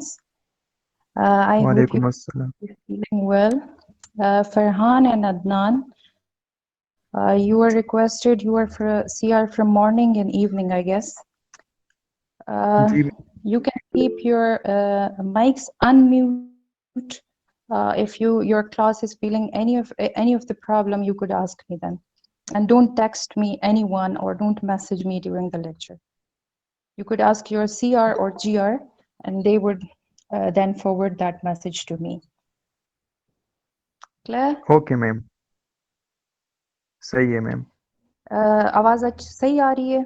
students. I hope Walaikum assalam. you're feeling well. Farhan and Adnan, you were requested, you are for CR from morning and evening, I guess. जी You can keep your mics unmute. If your class is feeling any of the problem, you could ask me then. And don't text me anyone or don't message me during the lecture. You could ask your CR or GR, and they would then forward that message to me. Clear? Okay ma'am सही है ma'am आवाज सही आ रही है?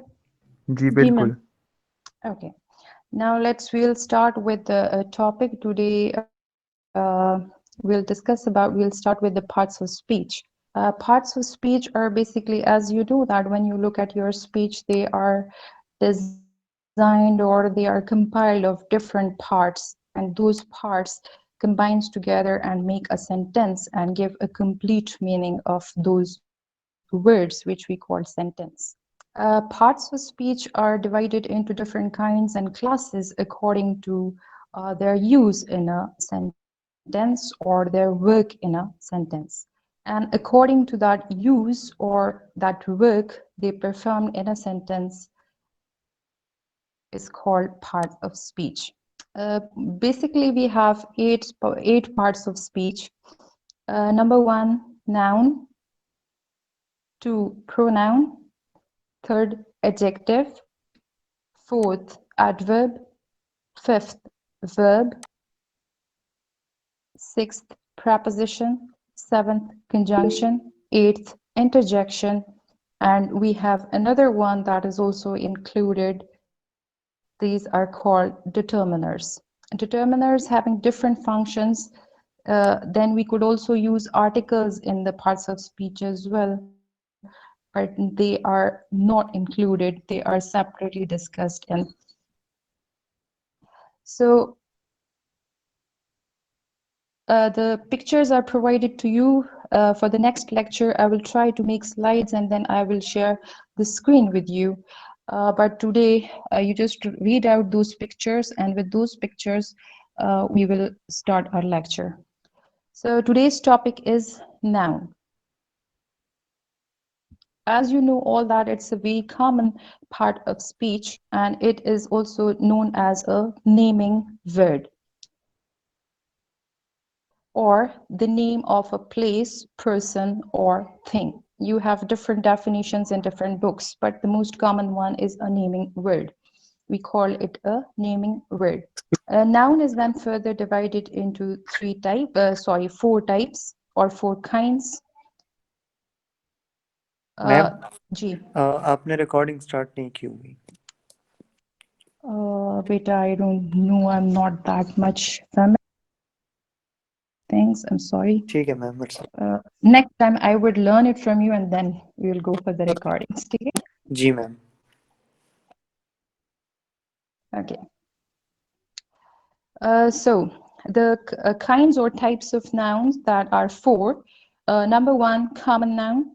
जी बिल्कुल Okay. Now we'll start with the topic today. We'll start with the parts of speech. Parts of speech are basically, as you do that when you look at your speech, they are designed or they are compiled of different parts, and those parts combines together and make a sentence and give a complete meaning of those words, which we call sentence. Parts of speech are divided into different kinds and classes according to their use in a sentence or their work in a sentence. And according to that use or that work they perform in a sentence is called part of speech. Basically, we have eight parts of speech. Number one, noun. Two, pronoun. Third, adjective. Fourth, adverb. Fifth, verb. Sixth, preposition. Seventh, conjunction. Eighth, interjection. And we have another one that is also included. These are called determiners. Determiners having different functions. Then we could also use articles in the parts of speech as well, but they are not included. They are separately discussed. And so the pictures are provided to you. For the next lecture, I will try to make slides and then I will share the screen with you. But today, you just read out those pictures, and with those pictures, we will start our lecture. So today's topic is noun. As you know all that it's a very common part of speech, and it is also known as a naming word, or the name of a place, person, or thing. You have different definitions in different books, but the most common one is a naming word. We call it a naming word. A noun is then further divided into four types or four kinds. Ma'am ji आपने recording start नहीं की होगी Beta, I don't know. I'm not that much familiar with things. I'm sorry. ठीक है ma'am Next time I would learn it from you, and then we will go for the recordings. Okay? जी ma'am Okay. So the kinds or types of nouns that are four. Number one, common noun.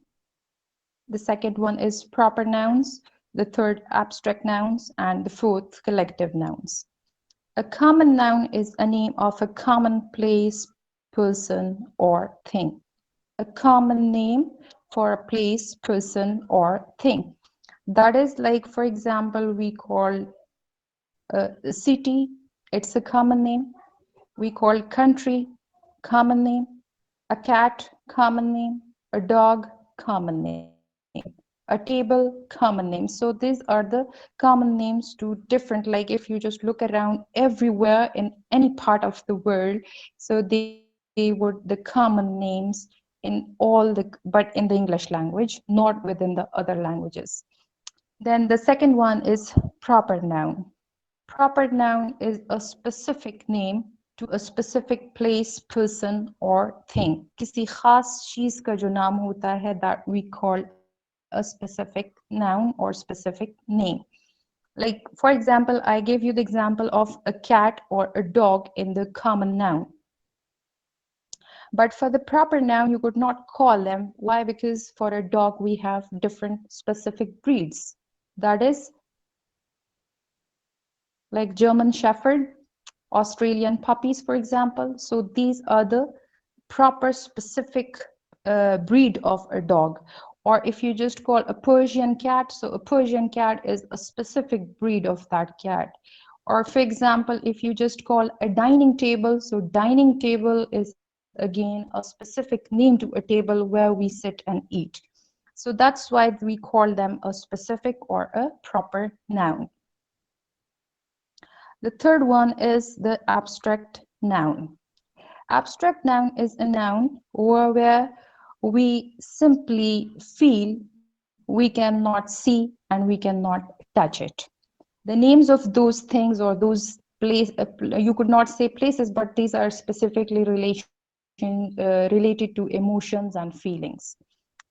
The second one is proper nouns. The third, abstract nouns, and the fourth, collective nouns. A common noun is a name of a common place, person, or thing. A common name for a place, person, or thing. That is like, for example, we call a city, it's a common name. We call country, common name. A cat, common name. A dog, common name. A table, common name. So these are the common names to different, like if you just look around everywhere in any part of the world, so they were the common names in all but in the English language, not within the other languages. Then the second one is proper noun. Proper noun is a specific name to a specific place, person, or thing. किसी खास चीज का जो नाम होता है, that we call a specific noun or specific name. Like, for example, I gave you the example of a cat or a dog in the common noun. But for the proper noun, you could not call them. Why? Because for a dog, we have different specific breeds. That is, like German Shepherd, Australian puppies, for example. So these are the proper specific breed of a dog. Or if you just call a Persian cat, so a Persian cat is a specific breed of that cat. Or for example, if you just call a dining table, so dining table is again a specific name to a table where we sit and eat. So that's why we call them a specific or a proper noun. The third one is the abstract noun. Abstract noun is a noun where we simply feel, we cannot see, and we cannot touch it. The names of those things or those you could not say places, but these are specifically related to emotions and feelings.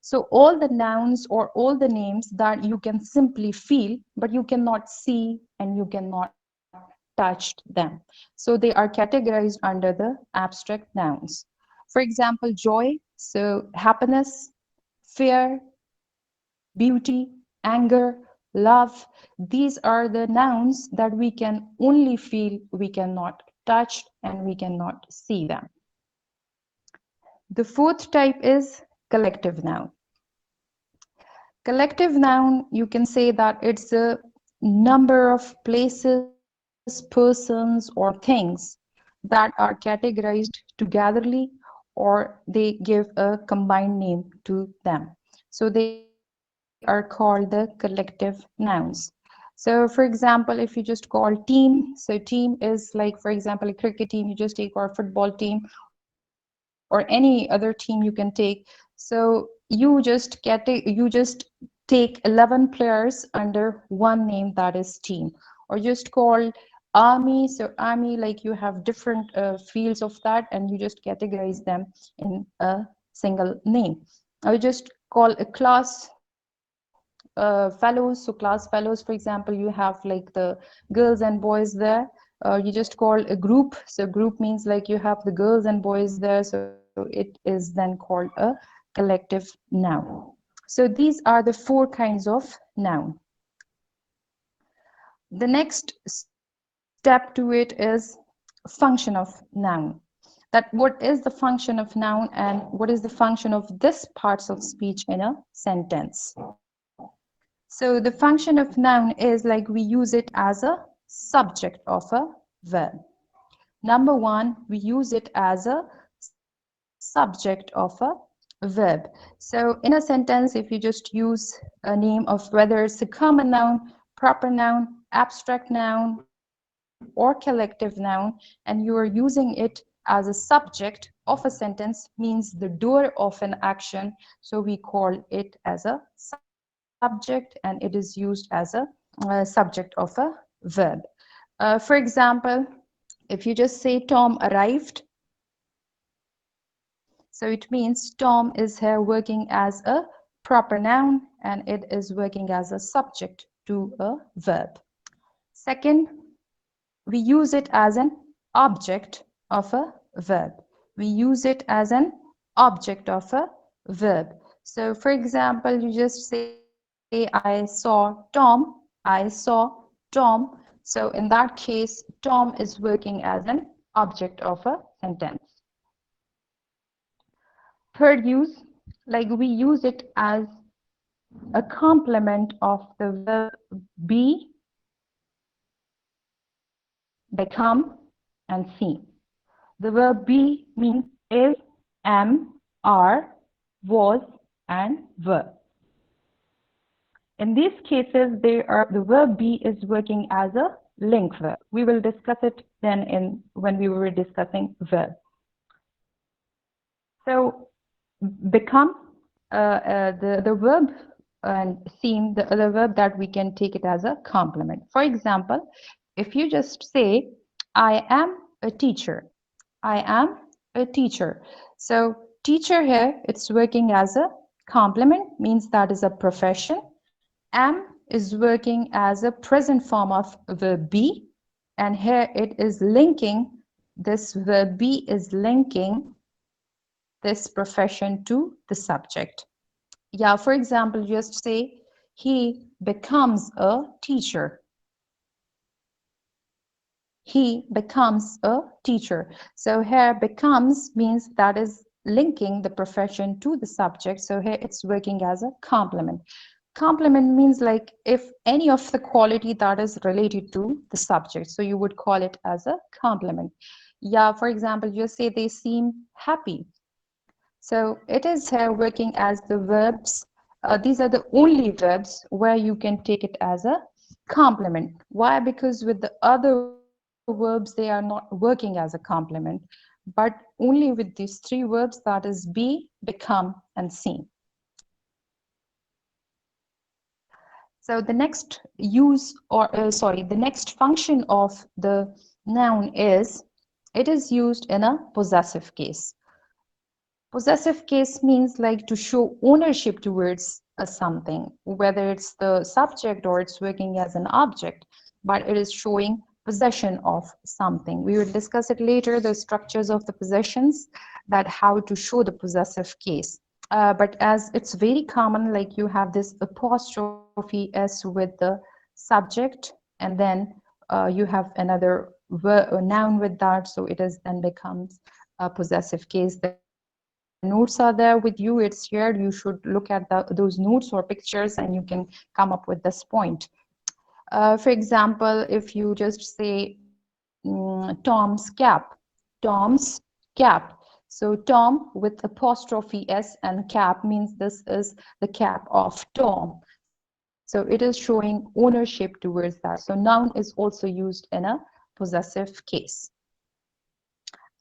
So all the nouns or all the names that you can simply feel, but you cannot see and you cannot touch them. So they are categorized under the abstract nouns. For example, joy, so happiness, fear, beauty, anger, love. These are the nouns that we can only feel, we cannot touch, and we cannot see them. The fourth type is collective noun. Collective noun, you can say that it's a number of places, persons, or things that are categorized togetherly, or they give a combined name to them. So they are called the collective nouns. So for example, if you just call team, so team is like, for example, a cricket team, you just take, or a football team, or any other team you can take. So you just take 11 players under one name, that is team. Or just call army, so army, like you have different fields of that, and you just categorize them in a single name. I would just call a class fellows. So class fellows, for example, you have like the girls and boys there. You just call a group. So group means like you have the girls and boys there. So it is then called a collective noun. So these are the four kinds of noun. The next step to it is function of noun. That what is the function of noun and what is the function of this parts of speech in a sentence. So the function of noun is like we use it as a subject of a verb. Number one, we use it as a subject of a verb. So in a sentence, if you just use a name of whether it's a common noun, proper noun, abstract noun, or collective noun, and you are using it as a subject of a sentence, means the doer of an action. So we call it as a subject, and it is used as a subject of a verb. For example, if you just say Tom arrived, so it means Tom is here working as a proper noun, and it is working as a subject to a verb. Second, we use it as an object of a verb. We use it as an object of a verb. So for example, you just say, I saw Tom, I saw Tom. So in that case, Tom is working as an object of a sentence. Third use, like we use it as a complement of the verb be, become, and seem. The verb be means is, am, are, was, and were. In these cases, the verb be is working as a link verb. We will discuss it then when we were discussing verb. So become, the verb, and seem, the other verb, that we can take it as a complement. For example, if you just say, I am a teacher. I am a teacher. So teacher here, it's working as a complement, means that is a profession. Am is working as a present form of verb be, and here it is linking, this verb be is linking this profession to the subject. Yeah, for example, just say, he becomes a teacher. he becomes a teacher. So here becomes means that is linking the profession to the subject. So here it's working as a complement. Complement means like if any of the quality that is related to the subject. So you would call it as a complement. Yeah, for example, you say they seem happy. So it is here working as the verbs. These are the only verbs where you can take it as a complement. Why? Because with the other verbs, they are not working as a complement, but only with these three verbs, that is be, become, and seem. So the next use or the next function of the noun is it is used in a possessive case. Possessive case means like to show ownership towards a something, whether it's the subject or it's working as an object, but it is showing possession of something. We will discuss it later, the structures of the possessions, that how to show the possessive case. But as it's very common, like you have this apostrophe s with the subject, and then you have another noun with that, so it is then becomes a possessive case. The notes are there with you, it's shared. You should look at those notes or pictures and you can come up with this point. For example, if you just say Tom's cap. So Tom with apostrophe s and cap means this is the cap of Tom. So it is showing ownership towards that. So noun is also used in a possessive case.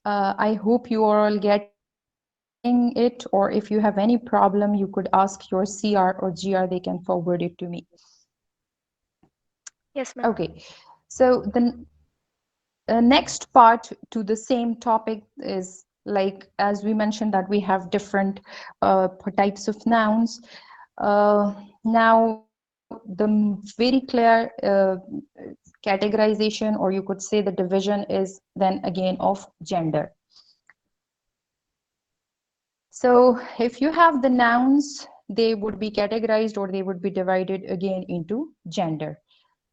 I hope you are all getting it, or if you have any problem, you could ask your CR or GR, they can forward it to me. Yes, ma'am. Okay, so the next part to the same topic is like, as we mentioned that we have different types of nouns. Now the very clear categorization, or you could say the division, is then again of gender. So if you have the nouns, they would be categorized or they would be divided again into gender.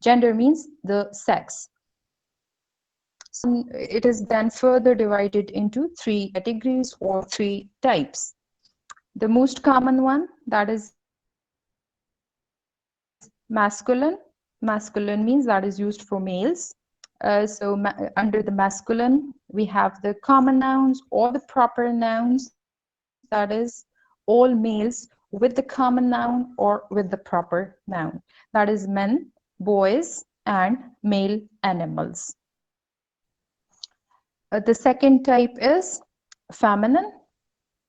Gender means the sex. So it is then further divided into three categories or three types. The most common one, that is masculine. Masculine means that is used for males. Under the masculine, we have the common nouns or the proper nouns, that is all males with the common noun or with the proper noun. That is men, boys, and male animals. The second type is feminine.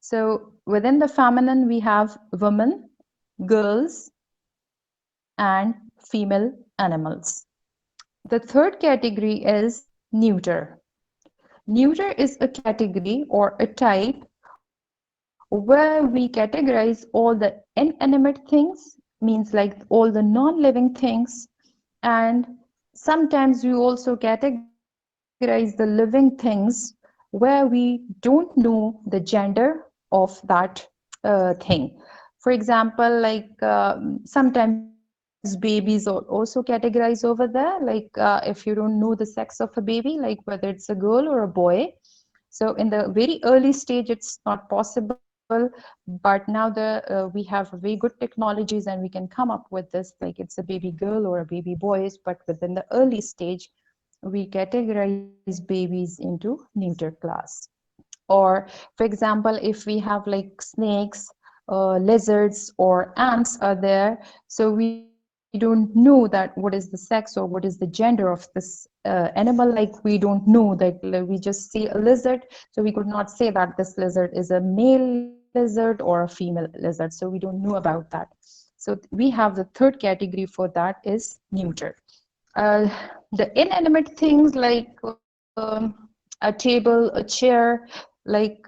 So within the feminine, we have women, girls, and female animals. The third category is neuter. Neuter is a category or a type where we categorize all the inanimate things, means like all the non-living things, and sometimes we also categorize the living things where we don't know the gender of that thing. For example, like sometimes babies are also categorized over there, like if you don't know the sex of a baby, like whether it's a girl or a boy. So in the very early stage, it's not possible, but now we have very good technologies and we can come up with this, like it's a baby girl or a baby boys, but within the early stage, we categorize babies into neuter class. Or for example, if we have like snakes, lizards, or ants are there, so we don't know that what is the sex or what is the gender of this animal. Like we don't know that, like, we just see a lizard, so we could not say that this lizard is a male lizard or a female lizard, so we don't know about that. So we have the third category for that is neuter. uh, the inanimate things like a table, a chair, like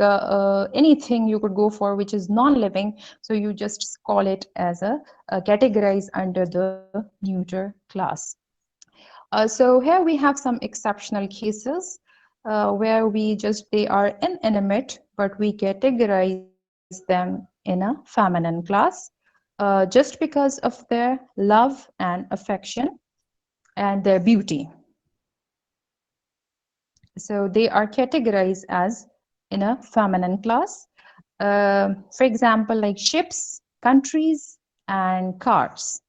anything you could go for which is non-living, so you just call it as a categorize under the neuter class. So here we have some exceptional cases where they are inanimate, but we categorize them in a feminine class just because of their love and affection and their beauty. So they are categorized as in a feminine class. For example, like ships, countries, and cars.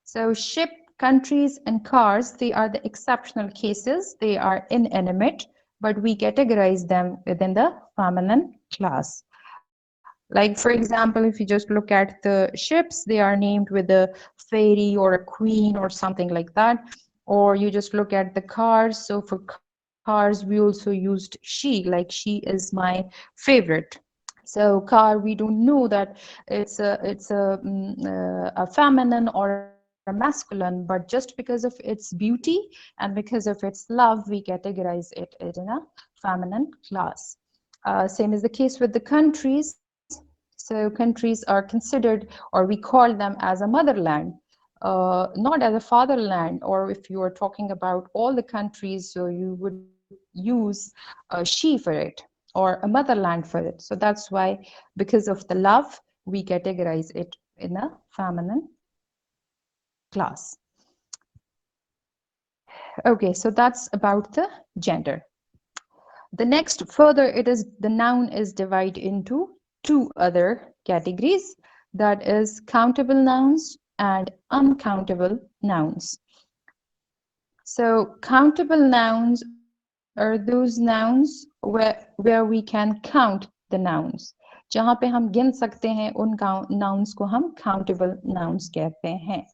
So ship, countries, and cars, they are the exceptional cases. They are inanimate, but we categorize them within the feminine class. Like, for example, if you just look at the ships, they are named with a fairy or a queen or something like that. Or you just look at the cars. So for cars, we also used she, like she is my favorite. So car, we don't know that it's a feminine or a masculine, but just because of its beauty and because of its love, we categorize it in a feminine class. Same is the case with the countries. So countries are considered, or we call them as a motherland, not as a fatherland. Or if you are talking about all the countries, so you would use she for it or a motherland for it. So that's why, because of the love, we categorize it in a feminine class. Okay, so that's about the gender. The next, further, it is the noun is divided into two other categories, that is countable nouns and uncountable nouns. So countable nouns are those nouns where we can count the nouns. जहाँ पे हम गिन सकते हैं उन nouns को हम countable nouns कहते हैं.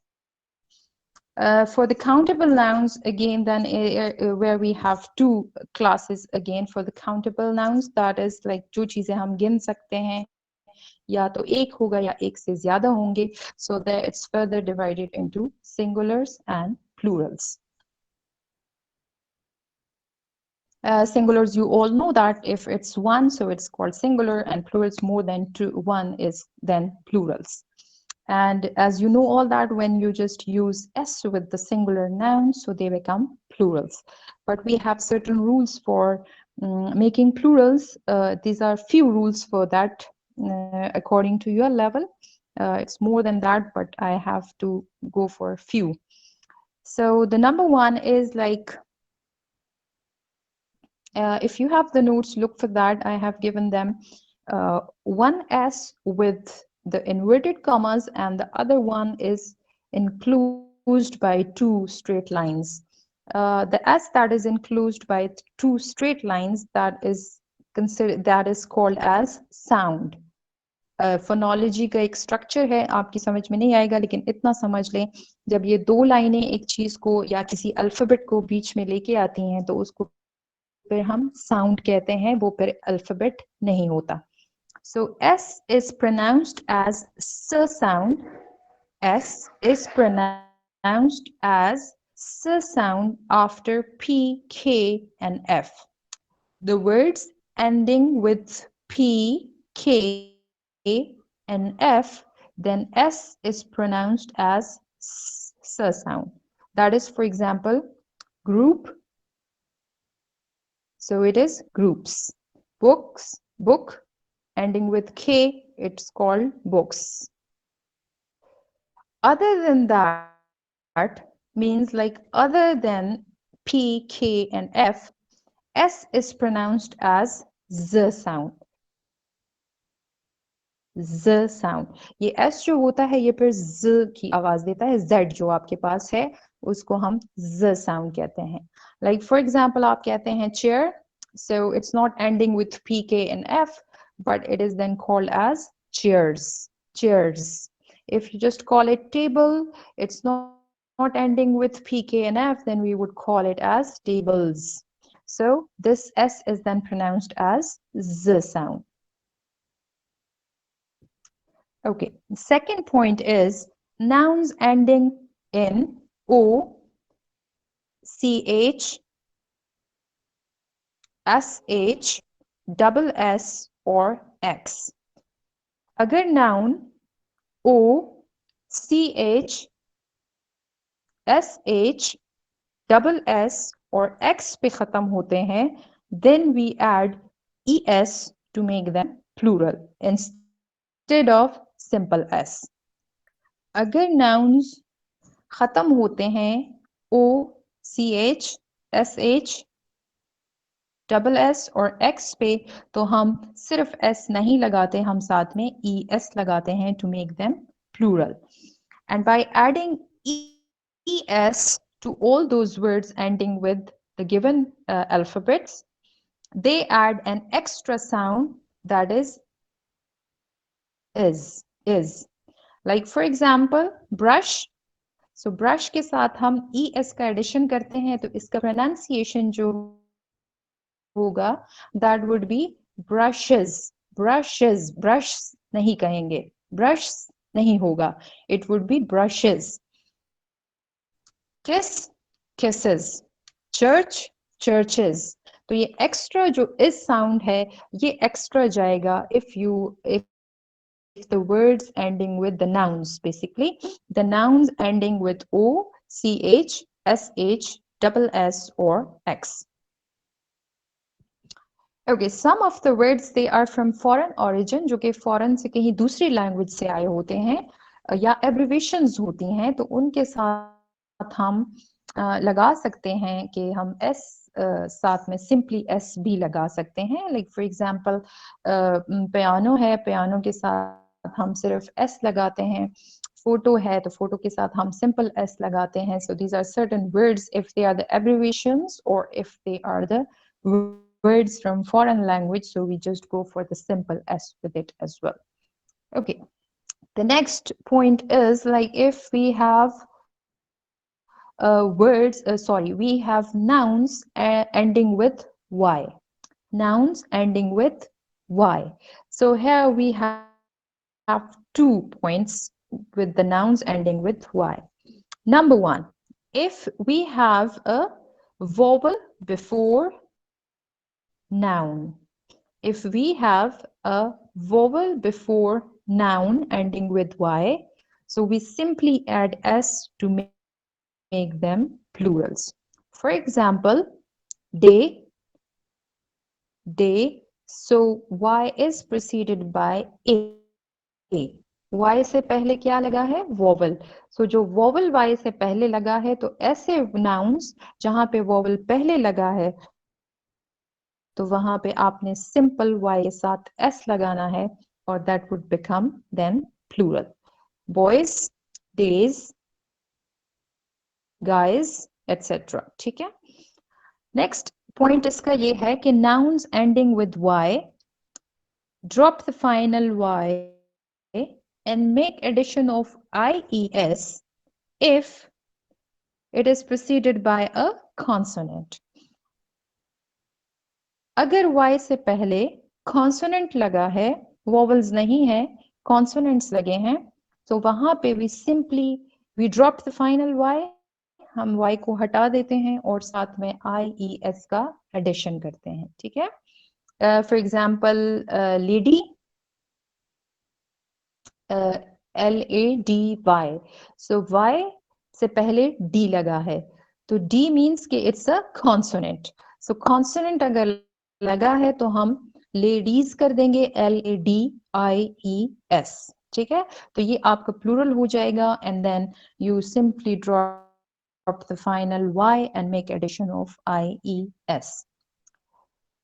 For the countable nouns, again, then where we have two classes again for the countable nouns, that is like जो चीजें हम गिन सकते हैं, या तो एक होगा या एक से ज्यादा होंगे. So that it's further divided into singulars and plurals. Singulars, you all know that if it's one, so it's called singular, and plurals more than two, one is then plurals. And as you know all that, when you just use s with the singular noun, so they become plurals. But we have certain rules for making plurals. These are few rules for that according to your level. It's more than that, but I have to go for a few. So the number one is like, if you have the notes, look for that. I have given them one S with the inverted commas, and the other one is enclosed by two straight lines. The S that is enclosed by two straight lines, that is called as sound. Phonology का एक structure है, आपकी समझ में नहीं आएगा, लेकिन इतना समझ लें, जब ये दो लाइनें एक चीज को या किसी अल्फाबेट को बीच में लेके आती हैं, तो उसको फिर हम साउंड कहते हैं, वो फिर अल्फाबेट नहीं होता. So S is pronounced as S sound. S is pronounced as S sound after P, K, and F. The words ending with P, K, and F, then S is pronounced as S sound. That is, for example, group. So it is groups. Books, book, ending with K, it's called books. Other than that means like other than P, K, and F, S is pronounced as Z sound. Z sound. ये S जो होता है ये फिर Z की आवाज देता है. Z जो आपके पास है उसको हम Z sound कहते हैं. Like for example, आप कहते हैं chair. So it's not ending with P, K, and F, but it is then called as chairs. Chairs. If you just call it table, it's not ending with P, K, and F, then we would call it as tables. So this S is then pronounced as Z sound. Okay, second point is nouns ending in O, CH, SH, double S or X. अगर noun O, CH, SH, double S or X पे खत्म होते हैं, then we add ES to make them plural instead of simple S. अगर nouns खत्म होते हैं O, CH, SH, double S और एक्स पे तो हम सिर्फ एस नहीं लगाते, हम साथ में ई एस लगाते हैं to make them plural. And by adding es to all those words ending with the given alphabets, they add an extra sound that is. Like for example, brush. So brush के साथ हम es का addition करते हैं तो इसका pronunciation जो होगा that would be brushes. Brush नहीं कहेंगे, brush नहीं होगा, it would be brushes. Kiss, kisses. Church, churches. तो ये extra जो is sound है ये extra जाएगा if the words ending with the nouns, basically the nouns ending with o, ch, sh, double s or x. Okay, some of the words they are from foreign origin, जो कि foreign से कहीं दूसरी language से आए होते हैं या abbreviations होती हैं, तो उनके साथ हम लगा सकते हैं कि हम s साथ में simply s भी लगा सकते हैं. Like for example, piano है, piano के साथ हम सिर्फ s लगाते हैं. Photo है तो photo के साथ हम simple s लगाते हैं. So these are certain words if they are the abbreviations or if they are the words from foreign language, so we just go for the simple s with it as well. Okay, the next point is like if we have we have nouns ending with y. Nouns ending with y. So here we have 2 points with the nouns ending with y. Number 1, if we have a vowel before noun. If we have a vowel before noun ending with y, so we simply add s to make them plurals. For example, day, day. So y is preceded by a. y से पहले क्या लगा है? vowel. So जो vowel y से पहले लगा है तो ऐसे nouns जहां पे vowel पहले लगा है तो वहां पे आपने simple y के साथ s लगाना है और that would become then plural. Boys, days, guys, etc. ठीक है? Next point इसका ये है कि nouns ending with y, drop the final y and make addition of ies if it is preceded by a consonant. अगर y से पहले consonant लगा है, vowels नहीं है, consonants लगे हैं, तो वहां पे we drop the final y, हम y को हटा देते हैं और साथ में ies का addition करते हैं. ठीक है? For example, lady, lady. So y से पहले d लगा है, तो d means कि it's a consonant. So consonant अगर लगा है तो हम ladies कर देंगे ladies. ठीक है? तो ये आपका plural हो जाएगा and then you simply drop the final y and make addition of ies.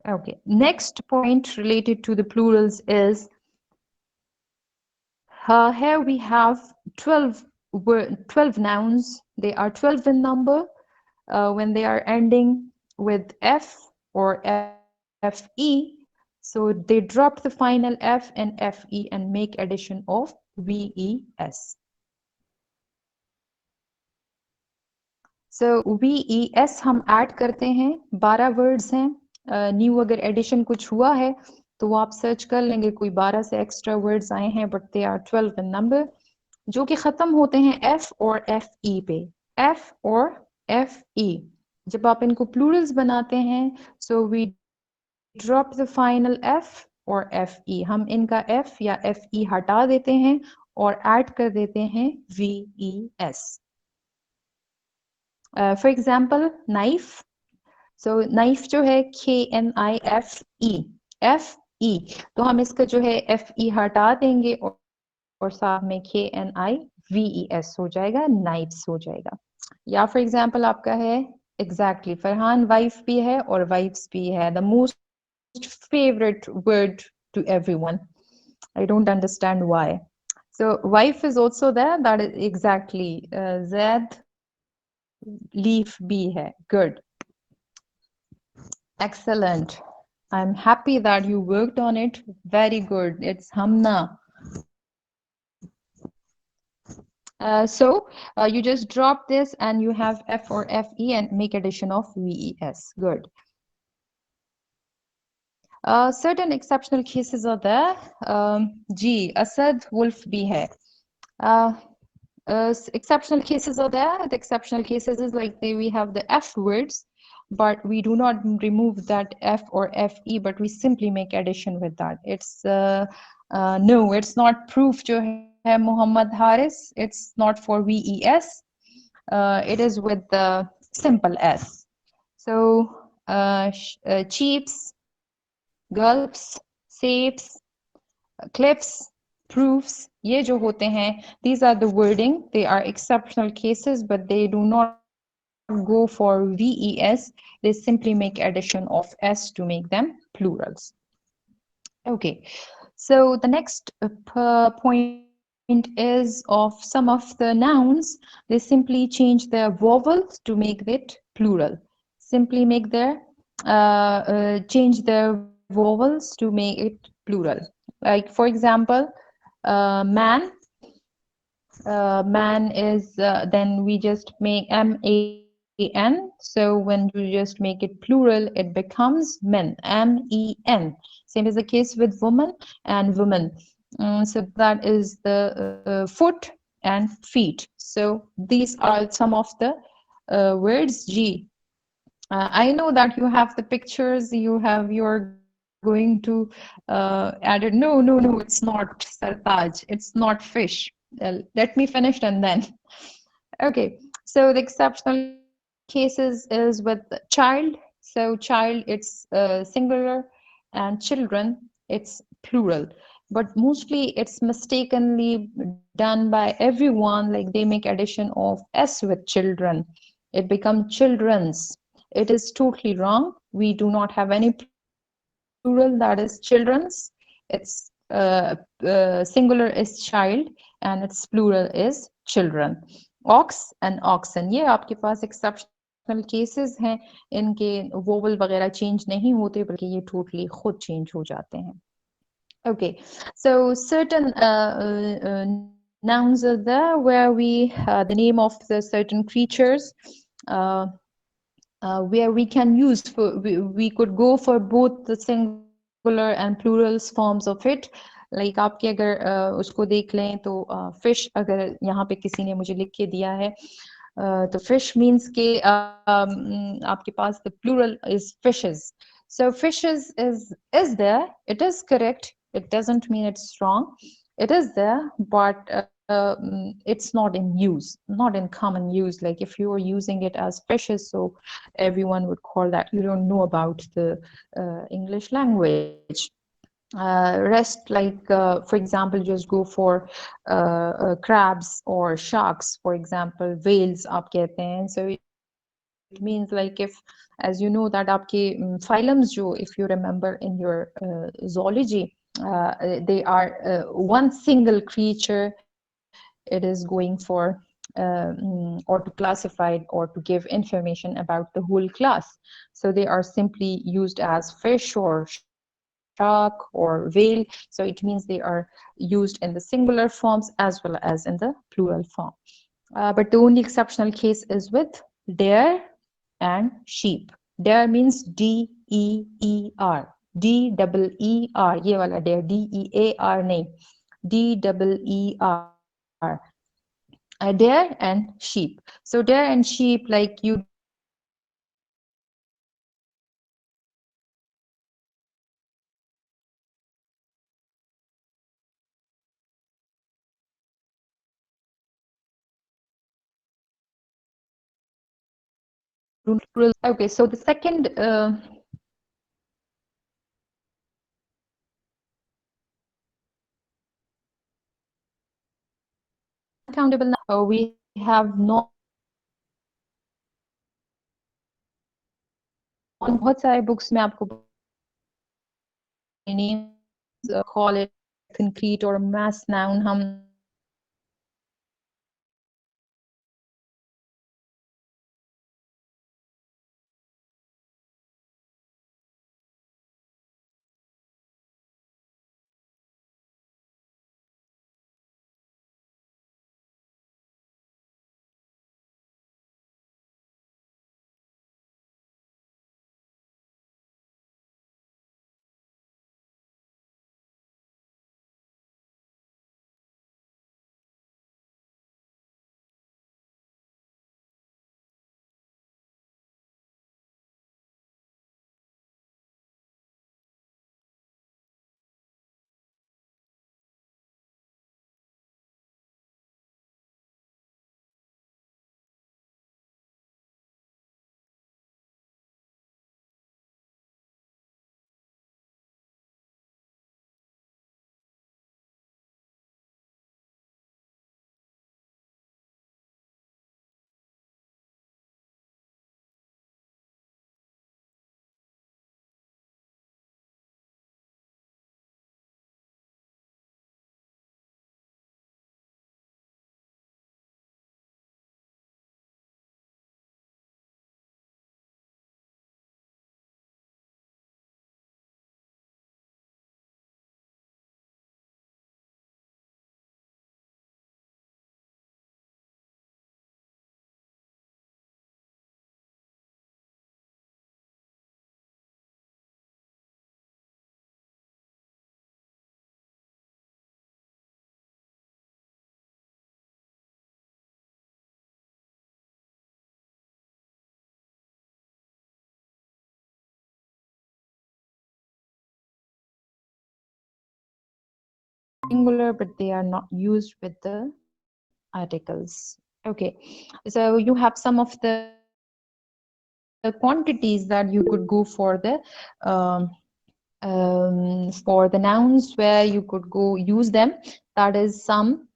Okay, next point related to the plurals is here we have 12 nouns. They are 12 in number when they are ending with f or fe. So they drop the final f and fe and make addition of ves. So ves हम add करते हैं, 12 words हैं. New अगर addition कुछ हुआ है तो वो आप सर्च कर लेंगे, कोई 12 से एक्स्ट्रा वर्ड्स आए हैं but they are 12 in number, जो कि खत्म होते हैं f और fe पे. f और fe जब आप इनको प्लूरल्स बनाते हैं so we drop the final f और fe. हम इनका f या fe हटा देते हैं और ऐड कर देते हैं ves. For example knife. So knife जो है KNIFE, तो हम इसका जो है FE हटा देंगे और साथ में KNIVES हो जाएगा, नाइफ्स हो जाएगा. या फॉर एग्जाम्पल आपका है Exactly. Farhan wife भी है और wives भी है. The most favorite word to everyone. I don't understand why. So wife is also there. That is exactly Z leaf B hai. Good. Excellent. I'm happy that you worked on it. Very good. It's Hamna. So you just drop this and you have F or FE and make addition of VES. Good. Certain exceptional cases are there. G, Asad, wolf bhi hai. Uh, Exceptional cases are there. The exceptional cases is like we have the F words, but we do not remove that F or FE, but we simply make addition with that. It's no, it's not proof jo hai Muhammad Haris. It's not for VES. It is with the simple S. So cheaps, gulps, sapes, cliffs, proofs, ये जो होते हैं, these are the wording. They are exceptional cases, but they do not go for VES. They simply make addition of S to make them plurals. Okay, so the next point is of some of the nouns. They simply change their vowels to make it plural. Simply make their change their vowels to make it plural. Like for example, man. Man is then we just make man. So when you just make it plural, it becomes men. Men. Same is the case with woman and women. So that is the foot and feet. So these are some of the words. G. I know that you have the pictures. You're going to add it. No. It's not sartaj. It's not fish. Let me finish and then. Okay. So the exceptional cases is with child. So child, it's singular, and children, it's plural. But mostly it's mistakenly done by everyone. Like they make addition of S with children. It becomes children's. It is totally wrong. We do not have any plural that is children's. It's singular is child and its plural is children. Ox and oxen, ये आपके पास exceptional cases हैं. इनके vowel वगैरह change नहीं होते बल्कि ये totally खुद change हो जाते हैं. Okay, so certain nouns are there where we the name of the certain creatures uh, where we can use for we could go for both the singular and plurals forms of it. Like आपके अगर उसको देख लें तो fish अगर यहाँ पे किसी ने मुझे लिख के दिया है तो fish means के आपके पास the plural is fishes. So fishes is there. It is correct. It doesn't mean it's wrong. It is there, but it's not in use, not in common use. Like if you are using it as fishes, so everyone would call that. You don't know about the English language. Rest like for example just go for crabs or sharks, for example whales आप कहते हैं. So it means like if as you know that आपके phylums जो if you remember in your zoology they are one single creature. It is going for or to classify or to give information about the whole class. So they are simply used as fish or shark or whale. So it means they are used in the singular forms as well as in the plural form. But the only exceptional case is with deer and sheep. Deer means D-E-E-R. D-double-E-R. ये वाला deer. D-E-A-R नहीं. D-double-E-R. Deer and sheep. So deer and sheep, like you don't have to use it as fishes. You can use it as okay. So the second uncountable now we have non बहुत सारे books में आपको names call it concrete or mass noun. हम singular, but they are not used with the articles. Okay, so you have some of the quantities that you could go for the nouns where you could go use them. That is some,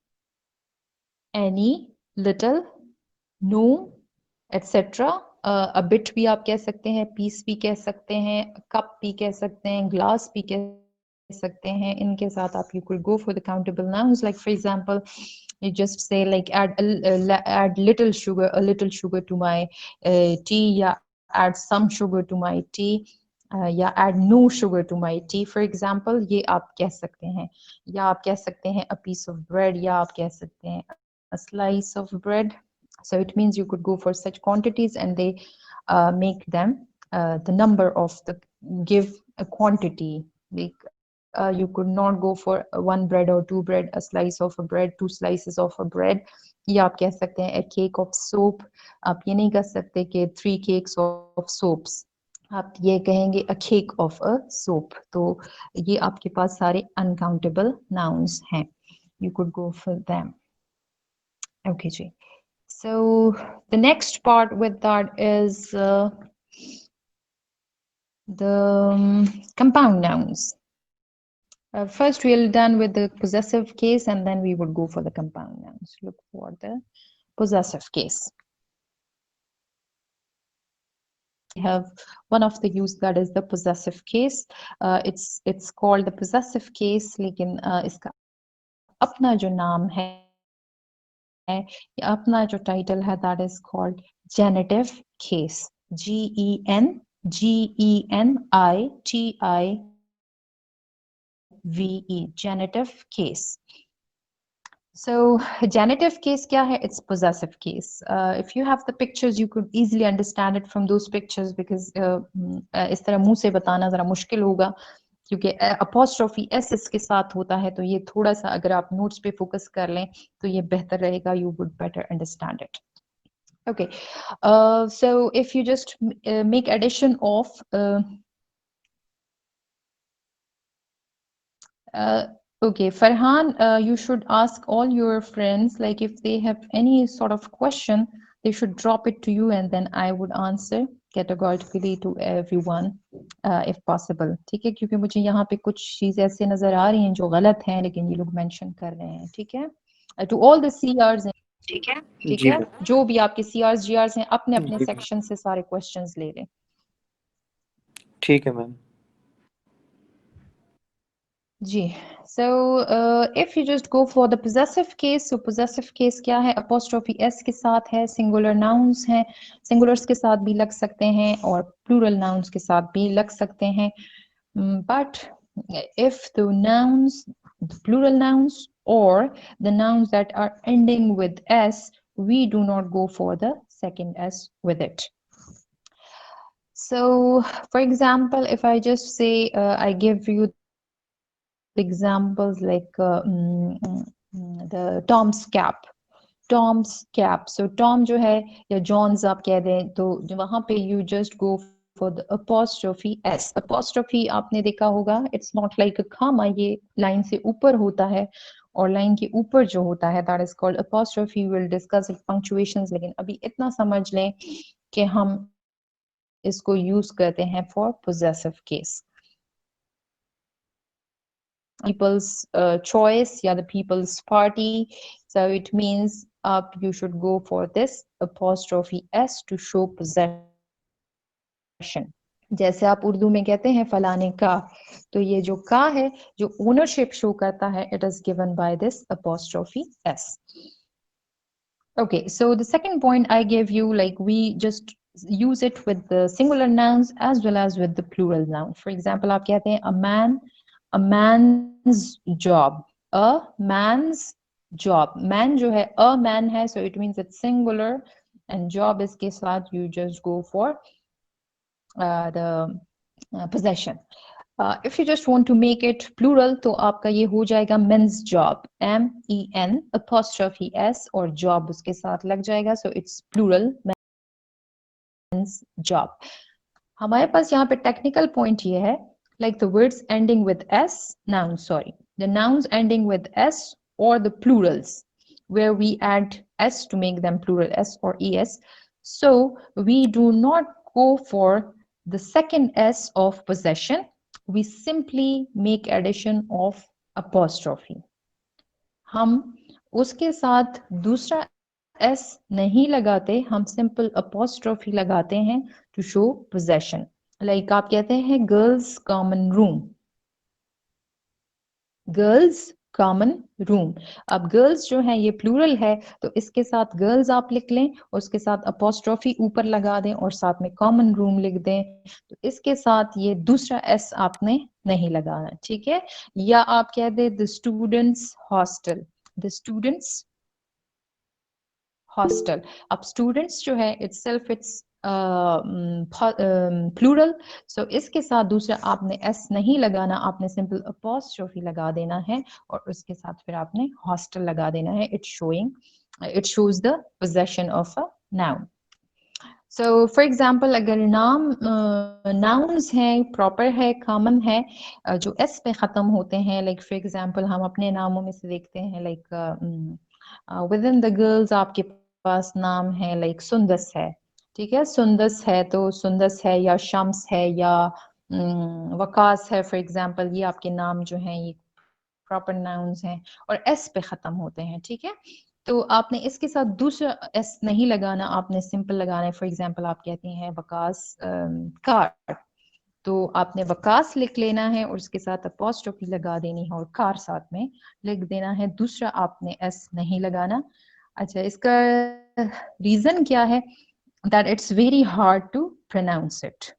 any, little, no, etc. A bit भी आप कह सकते हैं, piece भी कह सकते हैं, cup भी कह सकते हैं, glass भी कह सकते हैं. इनके साथ आप you could go for the countable nouns. Like for example, you just say like add little sugar, a little sugar to my tea, या add some sugar to my tea, या add no sugar to my tea, for example. ये आप कह सकते हैं. या आप कह सकते हैं a piece of bread, या आप कह सकते हैं a slice of bread. So it means you could go for such quantities and they make them the number of the give a quantity. Like you could not go for one bread or two bread, a slice of a bread, two slices of a bread. या आप कह सकते हैं a cake of soap. आप ये नहीं कह सकते कि 3 cakes of soaps. आप ये कहेंगे a cake of a soap. तो ये आपके पास सारे uncountable nouns हैं. You could go for them. Okay, ji. So the next part with that is the compound nouns. First, we'll done with the possessive case, and then we would go for the compound nouns. Look for the possessive case. We have one of the use that is the possessive case. It's called the possessive case, लेकिन इसका अपना जो नाम है, अपना जो title है, that is called genitive case. GENGENITIVE, genitive case. So genitive case क्या है? It's possessive case. If you have the pictures, you could easily understand it from those pictures, because इस तरह मुंह से बताना जरा मुश्किल होगा, क्योंकि apostrophe s इसके साथ होता है. तो ये थोड़ा सा अगर आप notes पे focus कर लें तो ये बेहतर रहेगा. You would better understand it. Okay, so if you just make addition of okay, Farhan, you should ask all your friends, like if they have any sort of question, they should drop it to you, and then I would answer categorically to everyone, if possible. ठीक है, क्योंकि मुझे यहाँ पे कुछ चीज़ें ऐसे नजर आ रही हैं जो गलत हैं, लेकिन ये लोग मेंशन कर रहे हैं. ठीक है, to all the CRs हैं. ठीक है, जी मैम. जो भी आपके CRs GRs हैं, अपने अपने जी मैम. सेक्शन से सारे क्वेश्चंस ले लें. ठीक है मैम। जी, so if you just go for the possessive case, so possessive case क्या है? apostrophe s के साथ है, singular nouns हैं, singulars के साथ भी लग सकते हैं और plural nouns के साथ भी लग सकते हैं. But if the nouns, the plural nouns or the nouns that are ending with s, we do not go for the second s with it. So, for example, if I just say, I give you the examples like the Tom's cap. Tom's cap. So Tom जो है या John's आप कह दें तो वहाँ पे you just go for the apostrophe s. Apostrophe आपने देखा होगा, it's not like a comma, ये लाइन से ऊपर होता है और लाइन के ऊपर जो होता है that is called apostrophe. We'll discuss it punctuations, लेकिन अभी इतना समझ लें कि हम इसको यूज करते हैं for possessive case. People's choice या the people's party, so it means you should go for this apostrophe s to show possession. जैसे आप उर्दू में कहते हैं फलाने का, तो ये जो का है जो ownership show करता है, it is given by this apostrophe s. Okay, so the second point I gave you, like we just use it with the singular nouns as well as with the plural noun. For example, आप कहते हैं a man's job, a man's job. Man जो है a man है, so it means it's singular, and job इसके साथ you just go for the possession. If you just want to make it plural, तो आपका ये हो जाएगा men's job, MEN apostrophe s और job उसके साथ लग जाएगा, so it's plural men's job. हमारे पास यहाँ पे technical point ये है, like the words ending with s, nouns, sorry, the nouns ending with s or the plurals, where we add s to make them plural, s or es. So we do not go for the second s of possession. We simply make addition of apostrophe. हम उसके साथ दूसरा s नहीं लगाते, हम simple apostrophe लगाते हैं to show possession. Like आप कहते हैं girls common room, girls common room. अब girls जो है ये plural है, तो इसके साथ girls आप लिख लें और उसके साथ apostrophe ऊपर लगा दें और साथ में common room लिख दें, तो इसके साथ ये दूसरा s आपने नहीं लगाना, ठीक है? या आप कह दें the students hostel, the students hostel. अब students जो है itself it's plural, so इसके साथ दूसरा आपने s नहीं लगाना, आपने simple apostrophe लगा देना है और उसके साथ फिर आपने hostel लगा देना है. It shows the possession of a noun. So for example, अगर नाम nouns हैं, proper है, common है, जो s पे ख़त्म होते हैं, like for example हम अपने नामों में से देखते हैं, like within the girls आपके पास नाम है, like सुंदस है, ठीक है? सुंदस है तो सुंदस है या शम्स है या वकास है, for example, ये आपके नाम जो हैं ये proper nouns हैं और s पे ख़त्म होते हैं, ठीक है? तो आपने इसके साथ दूसरा s नहीं लगाना, आपने सिंपल लगाना है. फॉर एग्जाम्पल आप कहते हैं वकास कार, तो आपने वकास लिख लेना है और उसके साथ अपॉस्ट्रोफी लगा देनी है और कार साथ में लिख देना है, दूसरा आपने s नहीं लगाना. अच्छा, इसका रीजन क्या है? that it's very hard to pronounce it.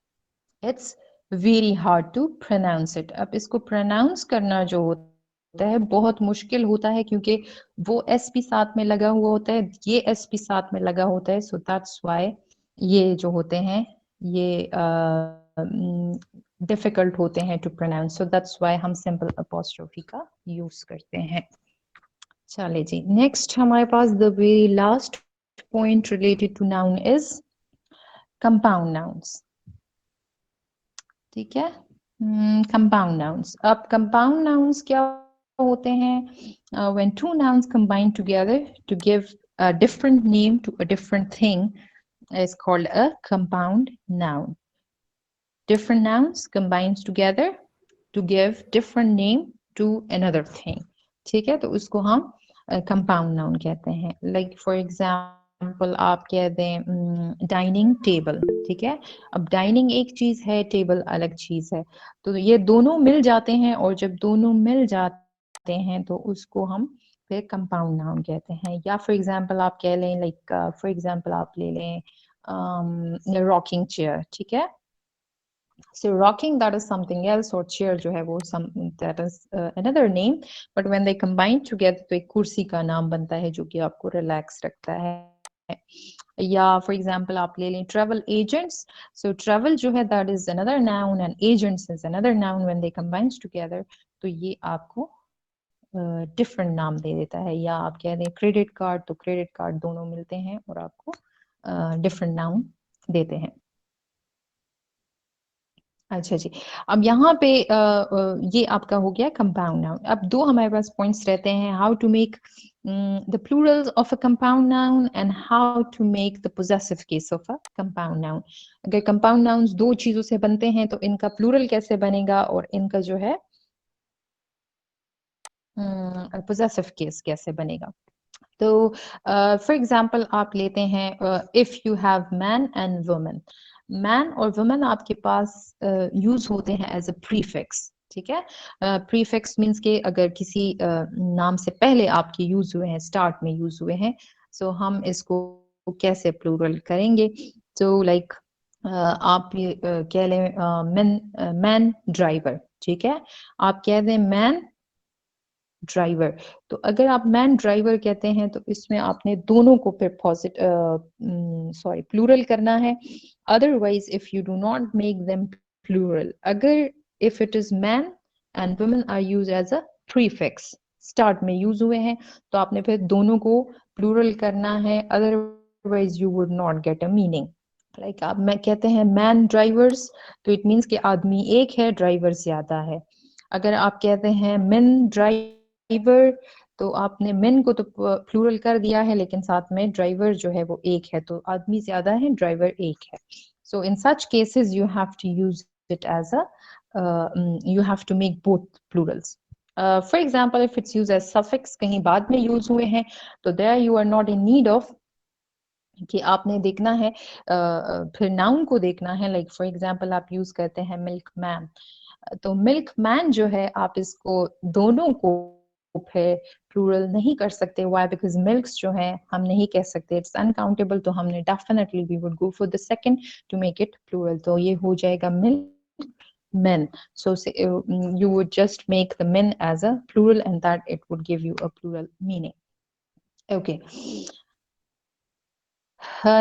It's very hard to pronounce it. अब इसको pronounce करना जो होता है बहुत मुश्किल होता है, क्योंकि वो s भी साथ में लगा हुआ होता है, ये s भी साथ में लगा होता है, so that's why ये जो होते हैं ये difficult होते हैं to pronounce, so that's why हम simple apostrophe का use करते हैं. चलिए जी, next हमारे पास the very last point related to noun is compound nouns. ठीक है? Compound nouns. अब compound nouns क्या होते हैं? When two nouns combine together to give a different name to a different thing is called a compound noun. Different nouns combines together to give different name to another thing. ठीक है? तो उसको हम compound noun कहते हैं. Like for example, आप कह दें डाइनिंग टेबल, ठीक है। अब डाइनिंग एक चीज है, टेबल अलग चीज है, तो ये दोनों मिल जाते हैं, और जब दोनों मिल जाते हैं तो उसको हम फिर कंपाउंड नाउन कहते हैं। या फॉर एग्जांपल आप कह लें, लाइक फॉर एग्जांपल आप ले लें रॉकिंग चेयर, ठीक है। So rocking, that is something else, और chair जो है वो that is another name, but when they combine together तो एक कुर्सी का नाम बनता है जो कि आपको रिलैक्स रखता है। या फॉर एग्जांपल आप ले लें travel agents, so travel जो है that is another noun and agents is another noun, when they combines together तो ये आपको डिफरेंट नाम दे देता है। या आप कह दें क्रेडिट कार्ड, तो क्रेडिट कार्ड दोनों मिलते हैं और आपको डिफरेंट नाउन देते हैं। अच्छा जी, अब यहाँ पे ये आपका हो गया कंपाउंड नाउन। अब दो हमारे पास पॉइंट्स रहते हैं, how to make the plural of a compound noun and how to make the possessive case of a compound noun. अगर कंपाउंड नाउन्स दो चीजों से बनते हैं तो इनका प्लूरल कैसे बनेगा और इनका जो है पोजेसिव केस कैसे बनेगा। तो फॉर एग्जाम्पल आप लेते हैं if you have man and woman. Man और वुमन आपके पास यूज होते हैं एज अ प्रीफिक्स, ठीक है। प्रीफिक्स मीन्स के अगर किसी नाम से पहले आपके यूज हुए हैं, स्टार्ट में यूज हुए हैं, सो हम इसको कैसे प्लूरल करेंगे। तो लाइक आप ये कह लें मैन ड्राइवर, ठीक है। आप कह दें मैन ड्राइवर, तो अगर आप मैन ड्राइवर कहते हैं तो इसमें आपने दोनों को फिर प्लूरल करना है। Otherwise if you do not make them plural, अगर if it is man and women are use as a prefix, start में यूज हुए हैं, तो आपने फिर दोनों को प्लूरल करना है, otherwise you would not get a meaning. Like आप मैं कहते हैं मैन ड्राइवर्स, तो इट मीन्स कि आदमी एक है, ड्राइवर ज्यादा है। अगर आप कहते हैं मेन ड्राइवर, तो आपने मेन को तो प्लूरल कर दिया है, लेकिन साथ में ड्राइवर जो है वो एक है, तो आदमी ज्यादा है, ड्राइवर एक है। So in such cases you have to use it as a you have to make both plurals. For example, if it's used as suffix, कहीं बाद में यूज हुए हैं, तो there you are not in need of कि आपने देखना है फिर नाउन को देखना है। लाइक फॉर एग्जांपल आप यूज करते हैं मिल्क मैन, तो मिल्क मैन जो है आप इसको दोनों को फिर प्लूरल नहीं कर सकते। व्हाई? बिकॉज मिल्क्स जो है हम नहीं कह सकते, इट्स अनकाउंटेबल, तो हमने definitely we would go for the second to make it plural, तो ये हो जाएगा milk men. So say, you would just make the men as a plural and that it would give you a plural meaning. Okay.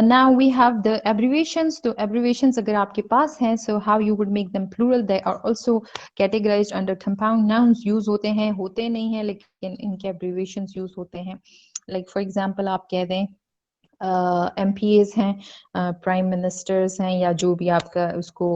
Now we have the abbreviations. तो abbreviations अगर आपके पास हैं, so how you would make them plural, they are also categorized under compound nouns, use होते हैं, होते नहीं हैं, लेकिन इनके abbreviations use होते हैं। Like for example आप कह दें MPAs हैं, प्राइम मिनिस्टर्स हैं, या जो भी आपका उसको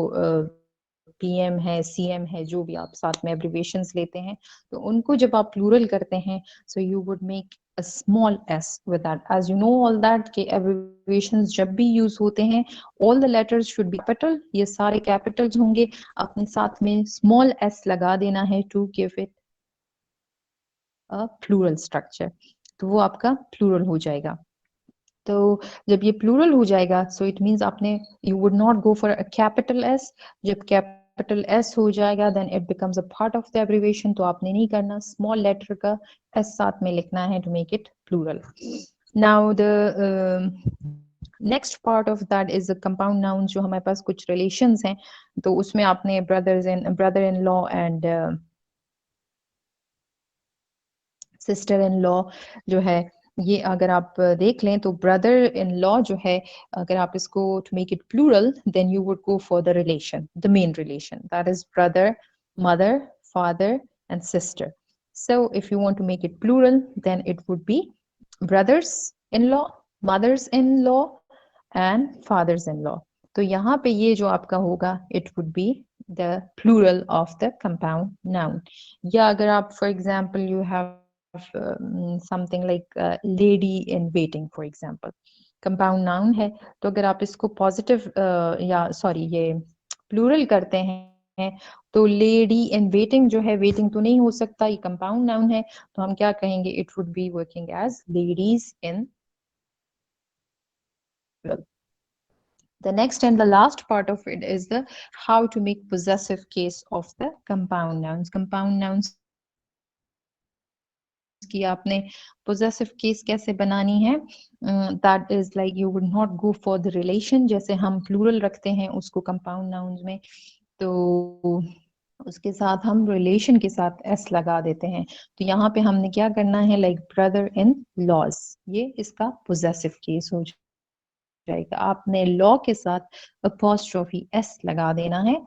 PM है, CM है, जो भी आप साथ में abbreviations लेते हैं, तो उनको जब आप plural करते हैं, so you would make a small s with that. As you know all that कि abbreviations जब भी use होते हैं, all the letters should be capital, ये सारे capitals होंगे, अपने साथ में small s लगा देना है to give it a plural structure, तो वो आपका plural हो जाएगा। तो जब ये प्लूरल हो जाएगा, सो इट मींस आपने you would not go for a capital S. जब कैपिटल एस हो जाएगा then it becomes a part of the abbreviation, तो आपने नहीं करना, स्मॉल लेटर का एस साथ में लिखना है to make it plural. Now the next part of that is a compound noun, जो हमारे पास कुछ रिलेशंस हैं, तो उसमें आपने brother in law and sister in law जो है, ये अगर आप देख लें तो ब्रदर इन लॉ जो है, अगर आप इसको to make it plural then you would go for the relation, the main relation, that is brother, mother, father and sister. So if you want to make it plural, then it would be brothers-in-law, mothers-in-law and fathers-in-law. तो यहाँ पे ये जो आपका होगा, it would be the plural of the compound noun. या अगर आप for example you have something like lady in waiting for example, compound noun है, तो अगर आप इसको positive या सॉरी ये plural करते हैं, तो लेडी इन वेटिंग जो है, वेटिंग तो नहीं हो सकता, ये कंपाउंड नाउन है, तो हम क्या कहेंगे, it would be working as ladies in plural. The next and the last part of it is the how to make possessive case of the compound nouns. Compound nouns की आपने possessive case कैसे बनानी है? That is like you would not go for the relation, जैसे हम plural रखते हैं उसको compound nouns में, तो उसके साथ हम relation के साथ s लगा देते हैं. तो यहाँ पे हमने क्या करना है, like brother in laws, ये इसका possessive case हो जाएगा. आपने law के साथ apostrophe s लगा देना है,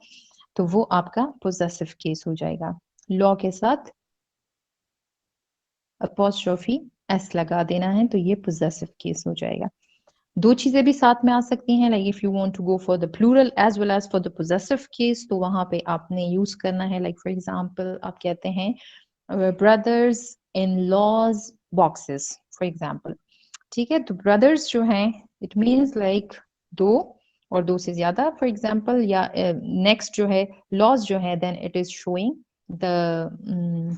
तो वो आपका possessive case हो जाएगा. law के साथ apostrophe s लगा देना है, तो ये possessive case हो जाएगा. दो चीजें भी साथ में आ सकती हैं, like if you want to go for the plural as well as for the possessive case, तो वहां पे आपने यूज करना है, like for example आप कहते हैं brothers in laws boxes for example. ठीक है, तो brothers जो हैं it means like दो और दो से ज्यादा for example, या next जो है laws जो है, then it is showing the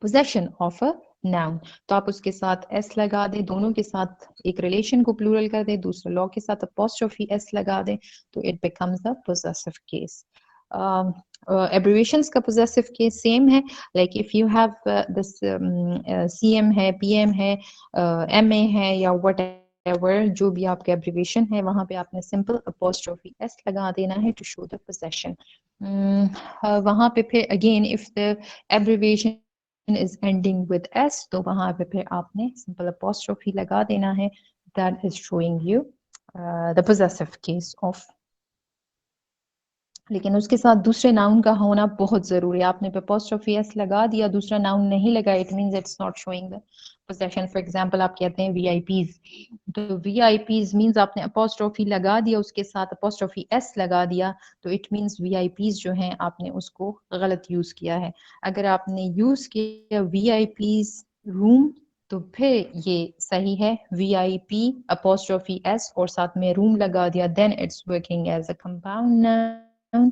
possession of a noun. तो आप उसके साथ s लगा दें, दोनों के साथ एक relation को plural कर दें, दूसरे law के साथ apostrophe s लगा दें, तो it becomes a possessive case. Abbreviations का possessive case same है, like if you have this CM है, PM है, MA है या whatever, जो भी आपका abbreviation है, वहाँ पे आपने simple apostrophe s लगा देना है to show the possession. वहाँ पे फिर again if the abbreviation is ending with s, तो वहाँ पे फिर आपने simple apostrophe लगा देना है, that is showing you the possessive case of. लेकिन उसके साथ दूसरे नाउन का होना बहुत जरूरी है. आपने apostrophe s लगा दिया, दूसरा नाउन नहीं लगा, it means it's not showing the possession. For example आप कहते हैं VIPs, तो VIPs means आपने apostrophe लगा दिया, उसके साथ apostrophe s लगा दिया, तो it means VIPs जो हैं आपने उसको गलत यूज किया है. अगर आपने यूज किया VIPs room, तो फिर ये सही है, VIP apostrophe s और साथ में room लगा दिया, then it's working as a compound noun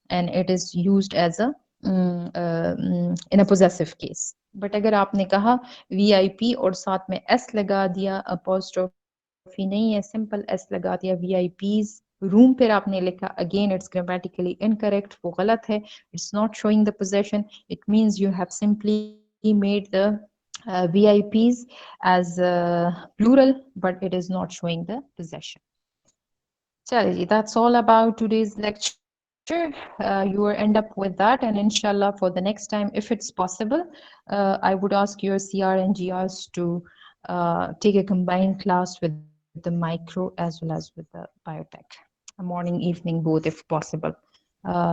and it is used as a in a possessive case. But अगर आपने कहा VIP और साथ में s लगा दिया, apostrophe नहीं है, simple s लगा दिया, VIPs room फिर आपने लिखा, again it's grammatically incorrect, वो गलत है, it's not showing the possession. It means you have simply made the VIPs as plural, but it is not showing the possession. चलिए, that's all about today's lecture. You will end up with that, and inshallah for the next time, if it's possible, I would ask your CR and GRs to take a combined class with the micro as well as with the biotech, morning, evening, both if possible.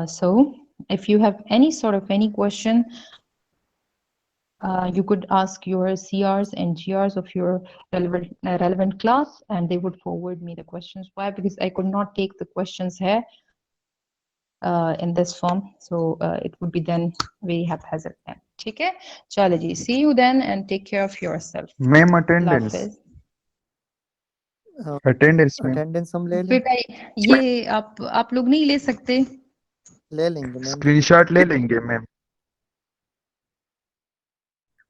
So if you have any sort of any question, you could ask your CRs and GRs of your relevant class, and they would forward me the questions. Why? Because I could not take the questions here in this form, so it would be then very haphazard then. ठीक है, चलो जी, see you then and take care of yourself. Ma'am attendance Hafiz. Attendance में attendance हम ले लें, बेटा ये आप लोग नहीं ले सकते, ले लेंगे मैम। स्क्रीनशॉट ले लेंगे मैम,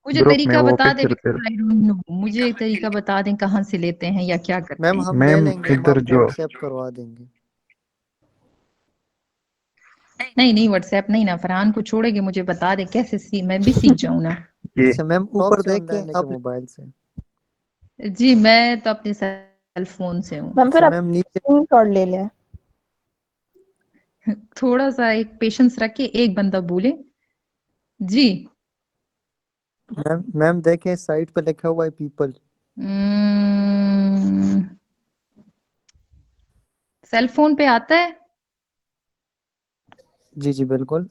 मुझे ग्रुप में तरीका वो बता दें, पिक्चर I don't know, मुझे तरीका बता दें कहाँ से लेते हैं या क्या करते मैम हैं. हम ले मैम लेंगे, हम इधर आपको जो व्हाट्सएप करवा देंगे। नहीं व्हाट्सएप नहीं ना, फरहान को छोड़ेंगे, मुझे बता दे कैसे मैं भी सीख जाऊँ ना. ये अच्छा मैम ऊपर देखें आप मोबाइल से। जी मैं तो अपने सेल फोन से हूँ. मैम फिर अच्छा आप मैम नीचे स्क्रीनशॉट ले लें। थोड़ा सा एक पेशेंस रख के एक बंदा बोले. जी मैम देखें साइट पे लिखा हुआ है पीपल। सेल फोन पे आता है. जी जी बिल्कुल,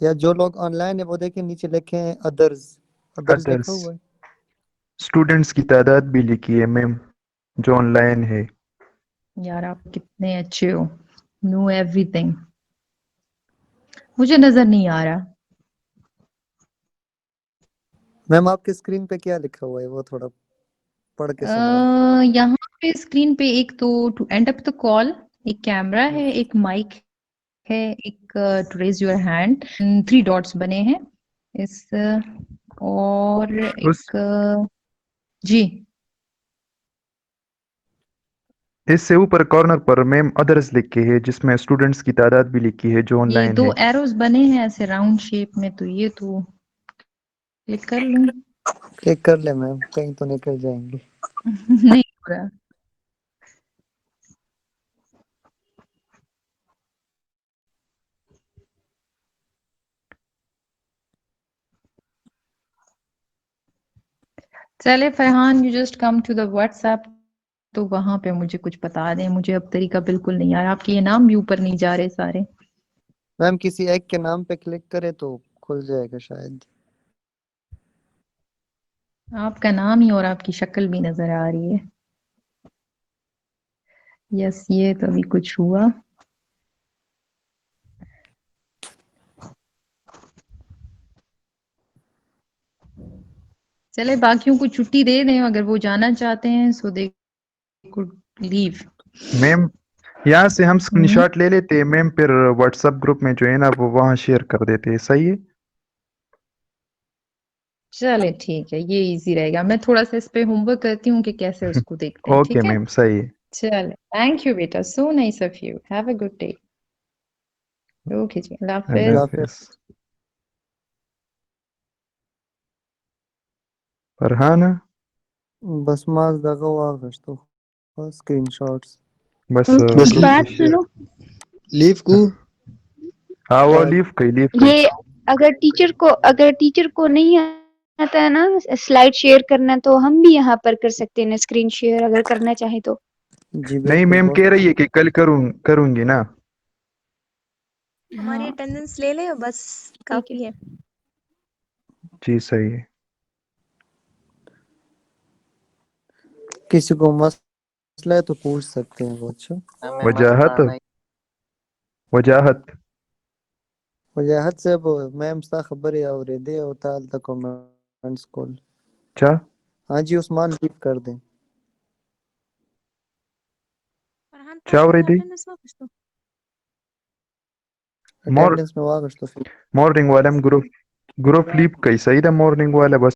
या जो लोग ऑनलाइन है वो देखें नीचे लिखे हैं अदर्स, अदर्स लिखा हुआ है। स्टूडेंट्स की तादाद भी लिखी है मैम जो ऑनलाइन है. यार आप कितने अच्छे हो, नो एवरीथिंग. मुझे नजर नहीं आ रहा. मैम आपके स्क्रीन पे क्या लिखा हुआ है वो थोड़ा पढ़ के सुना। यहाँ पे स्क्रीन पे एक तो to end up the call, एक कैमरा है, एक माइक है, एक to raise your hand, 3 dots बने हैं इस और उस एक जी इससे ऊपर कॉर्नर पर मैम अदर्स लिखी है जिसमें स्टूडेंट्स की तादाद भी लिखी है जो ये ऑनलाइन दो है। एरोज बने हैं ऐसे राउंड शेप में, तो ये तो क्लिक कर लूं। क्लिक कर ले मैम, कहीं तो निकल जाएंगे। नहीं हो रहा। चले Farhan, you just come to the WhatsApp, तो वहां पे मुझे कुछ बता दें। मुझे अब तरीका बिल्कुल नहीं आया, आपके ये नाम भी ऊपर नहीं जा रहे सारे। मैम किसी एक के नाम पे क्लिक करे तो खुल जाएगा शायद। आपका नाम ही और आपकी शक्ल भी नजर आ रही है। यस, ये तो अभी कुछ हुआ। चले बाकियों को छुट्टी दे दें, अगर वो जाना चाहते हैं सो दे कुड लीव। मैम यहाँ से हम स्क्रीनशॉट ले लेते हैं मैम, फिर व्हाट्सएप ग्रुप में जो है ना वो वहाँ शेयर कर देते हैं, सही है? चले ठीक है, ये इजी रहेगा। मैं थोड़ा सा इस पे होमवर्क करती हूँ कि कैसे उसको देखते हैं, ओके ठीक है? मैम, सही है। चले, थैंक यू बेटा, so nice of you, have a good day. Okay जी, अल्लाह अल्लाह हाफिज। हाफिज। फरहान बस माज दगा वागश तो स्क्रीनशॉट्स बस एक ग्रुप बात पे शेयर। सुनो, लीव को हाँ वो लीव कही। ये अगर टीचर को नहीं आता है ना स्लाइड शेयर करना, तो हम भी यहाँ पर कर सकते हैं ना स्क्रीन शेयर, अगर करना चाहे तो। जी नहीं बिल्कुल मैम बहुत कह रही है कि कल करूंगी ना। हमारी हाँ अटेंडेंस ले ले बस, ठीक है। काफी है। जी सही है। किसी को मसला है तो पूछ सकते हैं वो। अच्छा वजाहत वजाहत वजाहत से वो मैम सा खबर है और दे और ताल तक कमेंट्स कॉल। क्या हाँ जी उस्मान लीव कर दें। फरहान क्या हो पढ़ा रही तो थी? अटेंडेंस वापस तो। मोर अटेंडेंस में वागश तो फिर मॉर्निंग वाला हम ग्रुप ग्रुप लीव कही सही था, मॉर्निंग वाला बस